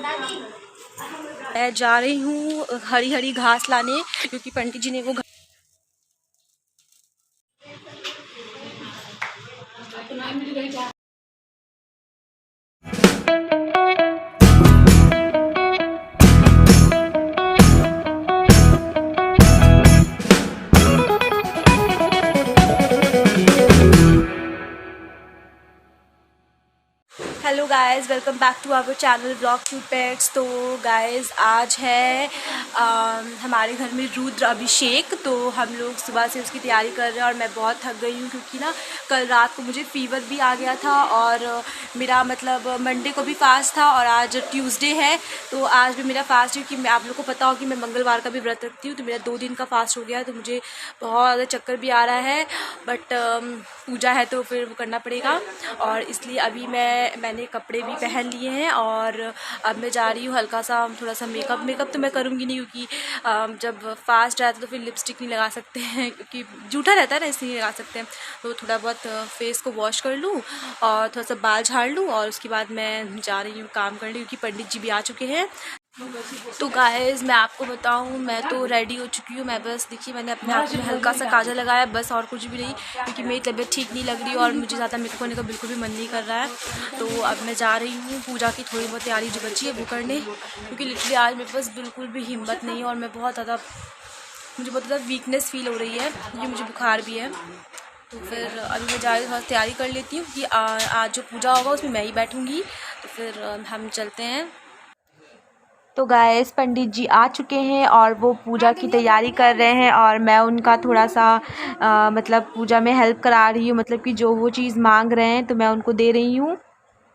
मैं जा रही हूँ हरी हरी घास लाने, क्योंकि पंडित जी ने वो hello guys, welcome back to our channel blog to pets. तो गाइस आज है हमारे घर में रुद्र अभिषेक। तो हम लोग सुबह से उसकी तैयारी कर रहे हैं और मैं बहुत थक गई हूँ, क्योंकि ना कल रात को मुझे फीवर भी आ गया था और मेरा मतलब मंडे को भी फास्ट था और आज ट्यूसडे है। तो आज भी मेरा फास्ट है, क्योंकि आप लोग को पता हो कि मैं मंगलवार का भी व्रत रखती हूँ। तो मेरा 2 दिन का फास्ट हो गया है, तो मुझे बहुत ज़्यादा चक्कर भी आ रहा है, बट पूजा है तो फिर वो करना पड़ेगा। और इसलिए अभी मैंने कपड़े भी पहन लिए हैं और अब मैं जा रही हूँ हल्का सा थोड़ा सा मेकअप तो मैं करूँगी नहीं, क्योंकि जब फास्ट रहता है तो फिर लिपस्टिक नहीं लगा सकते हैं, क्योंकि जूठा रहता है ना, इसलिए नहीं लगा सकते हैं। तो थोड़ा बहुत फेस को वॉश कर लूँ और थोड़ा सा बाल झाड़ लूँ और उसके बाद मैं जा रही हूँ काम करने, क्योंकि पंडित जी भी आ चुके हैं। तो गाइस मैं आपको बताऊं, मैं तो रेडी हो चुकी हूँ। मैं बस देखिए, मैंने अपने हाथ में हल्का सा काजल लगाया बस, और कुछ भी नहीं, क्योंकि मेरी तबीयत ठीक नहीं लग रही और मुझे ज़्यादा मेकअप करने का बिल्कुल भी मन नहीं कर रहा है। तो अब मैं जा रही हूँ पूजा की थोड़ी बहुत तैयारी जो बची है वो करने, क्योंकि लिटरली आज मेरे पास बिल्कुल भी हिम्मत नहीं है और मुझे बहुत ज़्यादा वीकनेस फील हो रही है, क्योंकि मुझे बुखार भी है। तो फिर अभी मैं जा रही हूँ, तैयारी कर लेती हूँ कि आज जो पूजा होगा उसमें मैं ही बैठूँगी। तो फिर हम चलते हैं। तो गाइस पंडित जी आ चुके हैं और वो पूजा की तैयारी कर रहे हैं और मैं उनका थोड़ा सा मतलब पूजा में हेल्प करा रही हूँ, मतलब कि जो वो चीज़ मांग रहे हैं तो मैं उनको दे रही हूँ।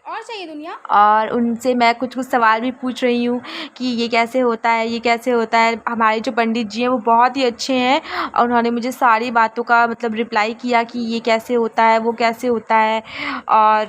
और चाहिए दुनिया, और उनसे मैं कुछ सवाल भी पूछ रही हूँ कि ये कैसे होता है, ये कैसे होता है। हमारे जो पंडित जी हैं वो बहुत ही अच्छे हैं और उन्होंने मुझे सारी बातों का मतलब रिप्लाई किया कि ये कैसे होता है, वो कैसे होता है, और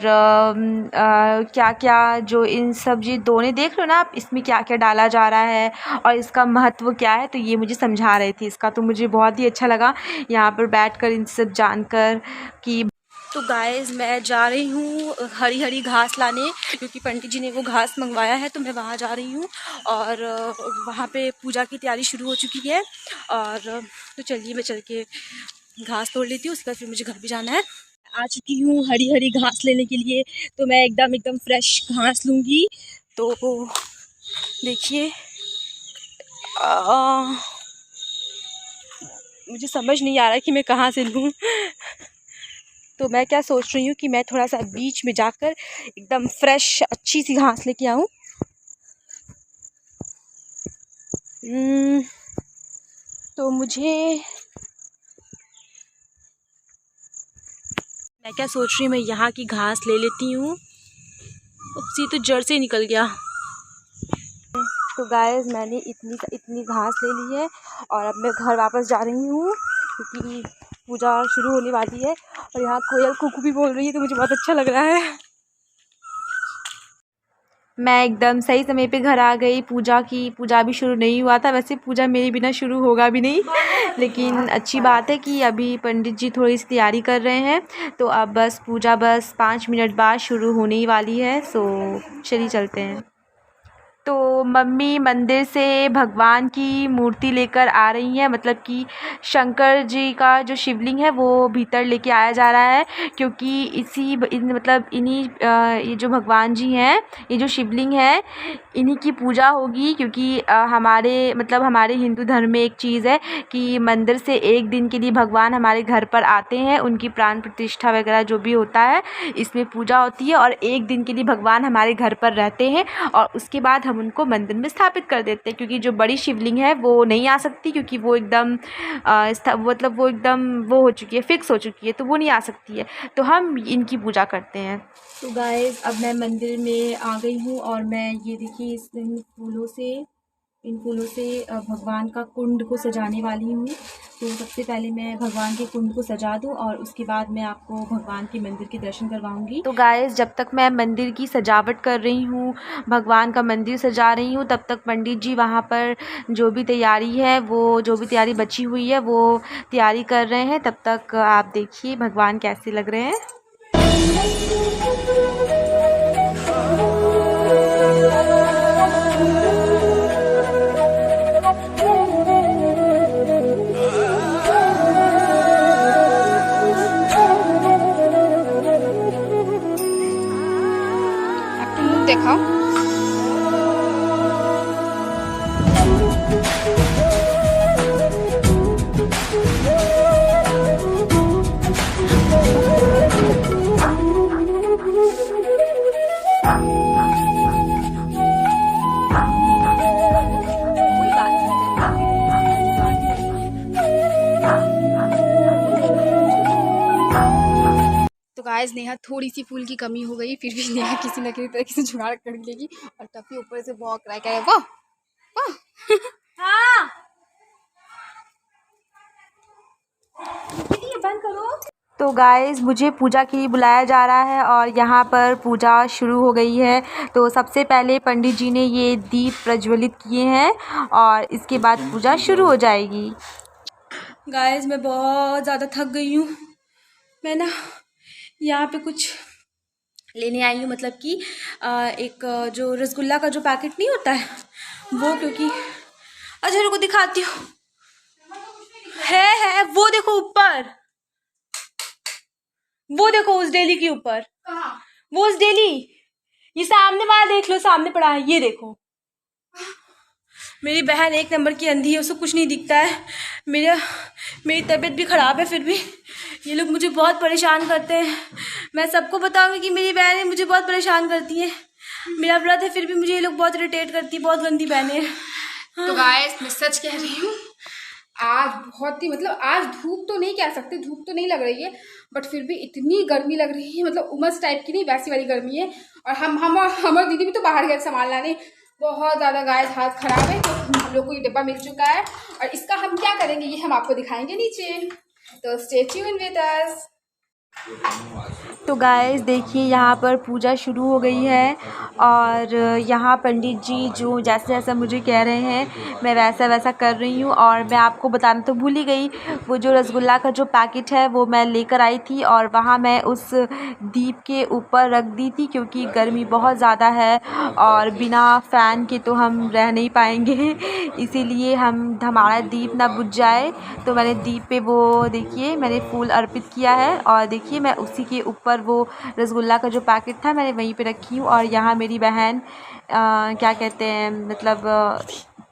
क्या क्या जो इन सब ये दोने देख लो ना आप, इसमें क्या क्या डाला जा रहा है और इसका महत्व क्या है। तो ये मुझे समझा रहे थे इसका, तो मुझे बहुत ही अच्छा लगा यहाँ पर बैठकर इन सब जानकर कि। तो गाइस मैं जा रही हूँ हरी हरी घास लाने, क्योंकि पंडित जी ने वो घास मंगवाया है, तो मैं वहाँ जा रही हूँ और वहाँ पे पूजा की तैयारी शुरू हो चुकी है। और तो चलिए मैं चल के घास तोड़ लेती हूँ, उसके बाद फिर मुझे घर भी जाना है। आ चुकी हूँ हरी हरी घास लेने के लिए, तो मैं एकदम फ्रेश घास लूँगी। तो देखिए मुझे समझ नहीं आ रहा है कि मैं कहाँ से लूँ। तो मैं क्या सोच रही हूँ कि मैं थोड़ा सा बीच में जाकर एकदम फ्रेश अच्छी सी घास लेके आऊँ। तो मैं क्या सोच रही हूँ, मैं यहाँ की घास ले लेती हूँ। उसी तो जड़ से निकल गया। तो गाइस मैंने इतनी घास ले ली है और अब मैं घर वापस जा रही हूँ, क्योंकि पूजा शुरू होने वाली है और यहाँ कोयल कुकू भी बोल रही है, तो मुझे बहुत अच्छा लग रहा है। मैं एकदम सही समय पे घर आ गई। पूजा भी शुरू नहीं हुआ था, वैसे पूजा मेरे बिना शुरू होगा भी नहीं, लेकिन अच्छी बात है कि अभी पंडित जी थोड़ी सी तैयारी कर रहे हैं। तो अब बस पूजा 5 मिनट बाद शुरू होने ही वाली है। सो चलिए चलते हैं। तो मम्मी मंदिर से भगवान की मूर्ति लेकर आ रही हैं, मतलब कि शंकर जी का जो शिवलिंग है वो भीतर लेके आया जा रहा है, क्योंकि इन्हीं ये जो भगवान जी हैं, ये जो शिवलिंग है, इन्हीं की पूजा होगी। क्योंकि हमारे हिंदू धर्म में एक चीज़ है कि मंदिर से एक दिन के लिए भगवान हमारे घर पर आते हैं, उनकी प्राण प्रतिष्ठा वगैरह जो भी होता है इसमें पूजा होती है, और एक दिन के लिए भगवान हमारे घर पर रहते हैं और उसके बाद हम उनको मंदिर में स्थापित कर देते हैं। क्योंकि जो बड़ी शिवलिंग है वो नहीं आ सकती, क्योंकि वो एकदम वो हो चुकी है, फिक्स हो चुकी है, तो वो नहीं आ सकती है, तो हम इनकी पूजा करते हैं। तो गाइस अब मैं मंदिर में आ गई हूँ और मैं ये देखिए इन फूलों से भगवान का कुंड को सजाने वाली हूँ। तो सबसे पहले मैं भगवान के कुंड को सजा दूँ और उसके बाद मैं आपको भगवान के मंदिर के दर्शन करवाऊँगी। तो गाइस जब तक मैं मंदिर की सजावट कर रही हूँ, भगवान का मंदिर सजा रही हूँ, तब तक पंडित जी वहाँ पर जो भी तैयारी बची हुई है वो तैयारी कर रहे हैं। तब तक आप देखिए भगवान कैसे लग रहे हैं। देखा। तो गाइस नेहा थोड़ी सी फूल की कमी हो गई, फिर भी नेहा किसी न किसी तरीके से जुगाड़ कर लेगी। और टप्पी ऊपर से भौंक रहा है, कह रहा है वाह वाह। हाँ बंद करो। तो गाइज़ मुझे पूजा के लिए बुलाया जा रहा है और यहाँ पर पूजा शुरू हो गई है। तो सबसे पहले पंडित जी ने ये दीप प्रज्वलित किए हैं और इसके बाद पूजा शुरू हो जाएगी। गाइज़ मैं बहुत ज़्यादा थक गई हूँ। मैं ना यहाँ पे कुछ लेने आई हूँ, मतलब कि एक जो रसगुल्ला का जो पैकेट नहीं होता है वो, क्योंकि अच्छा रुको दिखाती हूँ। है वो देखो ऊपर, वो देखो उस डेली के ऊपर। वो उस डेली, ये सामने वाला देख लो, सामने पड़ा है, ये देखो। मेरी बहन एक नंबर की अंधी है, उसको कुछ नहीं दिखता है। मेरी तबीयत भी ख़राब है, फिर भी ये लोग मुझे बहुत परेशान करते हैं। मैं सबको बताऊंगी कि मेरी बहनें मुझे बहुत परेशान करती हैं। मेरा व्रत है फिर भी मुझे ये लोग बहुत इरिटेट करती है, बहुत गंदी बहनें हैं। तो गाइस मैं सच कह रही हूँ, आज बहुत ही मतलब आज धूप तो नहीं कह सकते, धूप तो नहीं लग रही है, बट फिर भी इतनी गर्मी लग रही है, मतलब उमस टाइप की नहीं, वैसी वाली गर्मी है। और हमारे दीदी भी तो बाहर गए सामान लाने, बहुत ज़्यादा गाइस हाथ खराब है। तो हम लोग को ये डिब्बा मिल चुका है और इसका हम क्या करेंगे ये हम आपको दिखाएंगे नीचे, तो स्टे ट्यून्ड विद अस। तो गाइस देखिए यहाँ पर पूजा शुरू हो गई है और यहाँ पंडित जी जो जैसे जैसा मुझे कह रहे हैं मैं वैसा वैसा कर रही हूँ। और मैं आपको बताना तो भूल ही गई, वो जो रसगुल्ला का जो पैकेट है वो मैं लेकर आई थी और वहाँ मैं उस दीप के ऊपर रख दी थी, क्योंकि गर्मी बहुत ज़्यादा है और बिना फ़ैन के तो हम रह नहीं पाएंगे। इसीलिए हमारा दीप ना बुझ जाए, तो मैंने दीप पे वो देखिए मैंने फूल अर्पित किया है और देखिए मैं उसी के ऊपर वो रसगुल्ला का जो पैकेट था मैंने वहीं पे रखी हूँ। और यहाँ मेरी बहन क्या कहते हैं, मतलब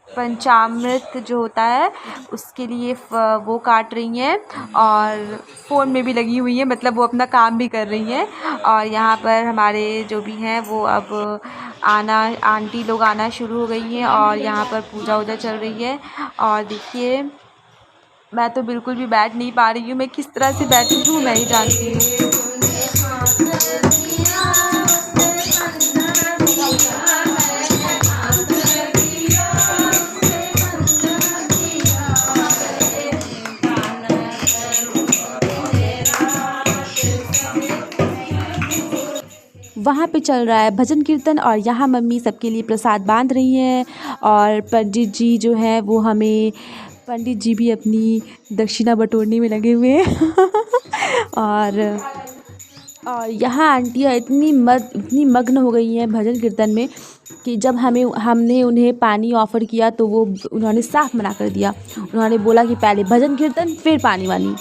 पंचामृत जो होता है उसके लिए वो काट रही हैं और फ़ोन में भी लगी हुई है, मतलब वो अपना काम भी कर रही हैं। और यहाँ पर हमारे जो भी हैं वो अब आंटी लोग आना शुरू हो गई हैं और यहाँ पर पूजा वूजा चल रही है। और देखिए मैं तो बिल्कुल भी बैठ नहीं पा रही हूँ, मैं किस तरह से बैठी हूँ मैं ही जानती हूँ। वहाँ पे चल रहा है भजन कीर्तन और यहाँ मम्मी सबके लिए प्रसाद बांध रही हैं और पंडित जी जो हैं वो हमें, पंडित जी भी अपनी दक्षिणा बटोरने में लगे हुए हैं। और यहाँ आंटियाँ इतनी मग्न हो गई हैं भजन कीर्तन में कि जब हमने उन्हें पानी ऑफ़र किया तो उन्होंने साफ मना कर दिया। उन्होंने बोला कि पहले भजन कीर्तन फिर पानी वानी।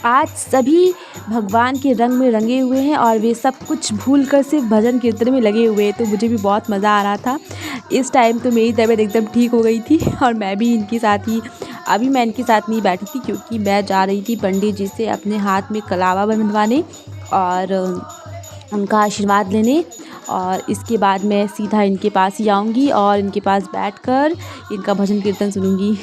आज सभी भगवान के रंग में रंगे हुए हैं और वे सब कुछ भूल कर सिर्फ भजन कीर्तन में लगे हुए हैं। तो मुझे भी बहुत मज़ा आ रहा था। इस टाइम तो मेरी तबीयत एकदम ठीक हो गई थी और मैं भी इनके साथ ही, अभी मैं इनके साथ नहीं बैठी थी क्योंकि मैं जा रही थी पंडित जी से अपने हाथ में कलावा बंधवाने और उनका आशीर्वाद लेने। और इसके बाद मैं सीधा इनके पास ही आऊँगी और इनके पास बैठकर इनका भजन कीर्तन सुनूँगी।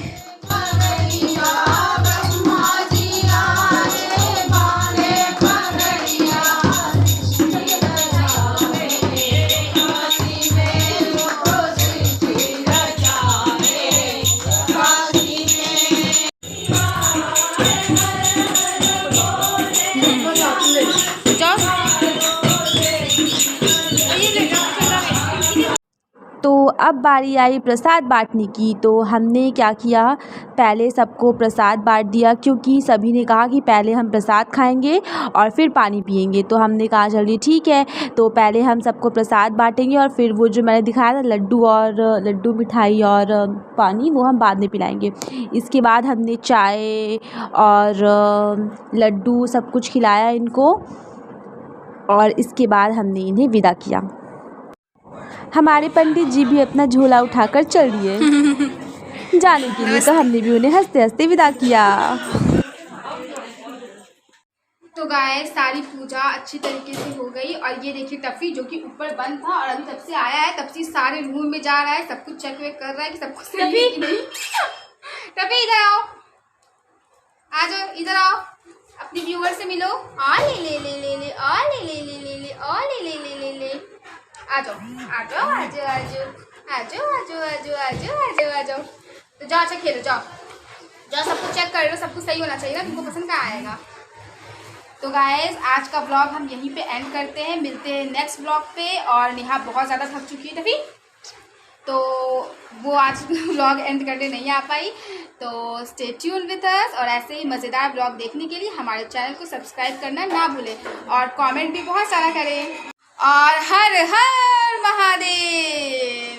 तो अब बारी आई प्रसाद बांटने की। तो हमने क्या किया, पहले सबको प्रसाद बांट दिया क्योंकि सभी ने कहा कि पहले हम प्रसाद खाएंगे और फिर पानी पिएंगे। तो हमने कहा चलिए ठीक है, तो पहले हम सबको प्रसाद बांटेंगे और फिर वो जो मैंने दिखाया था लड्डू मिठाई और पानी, वो हम बाद में पिलाएंगे। इसके बाद हमने चाय और लड्डू सब कुछ खिलाया इनको और इसके बाद हमने इन्हें विदा किया। हमारे पंडित जी भी अपना झोला उठाकर चल दिए जाने के लिए, तो हमने भी उन्हें हंसते हंसते विदा किया। तो गाइस सारी पूजा अच्छी तरीके से हो गई और ये देखिए टफी जो कि ऊपर बंद था और अभी तब से आया है, तब से सारे रूम में जा रहा है, सब कुछ चेक वेक कर रहा है कि सब कुछ सही है कि नहीं। टफी इधर आओ, आ जाओ, इधर आओ, अपनी व्यूअर से मिलो। आ ले ले ले ले ले, आ ले ले ले ले ले, आ ले ले ले ले ले, आ जाओ आ जाओ आ जाओ आ जाओ आ जाओ आ जाओ आ जाओ आ जाओ आ जाओ आ जाओ। तो जाओ अच्छा खेलो, जाओ जाओ, सब कुछ चेक कर लो, सब कुछ सही होना चाहिए ना, तुमको पसंद कहाँ आएगा। तो गाइस आज का ब्लॉग हम यहीं पे एंड करते हैं, मिलते हैं नेक्स्ट ब्लॉग पे। और नेहा बहुत ज़्यादा थक चुकी है तभी, तो वो आज ब्लॉग एंड करने नहीं आ पाई। तो स्टे ट्यून विद अस और ऐसे ही मज़ेदार ब्लॉग देखने के लिए हमारे चैनल को सब्सक्राइब करना ना भूलें और कमेंट भी बहुत सारा करें। और हर हर महादेव।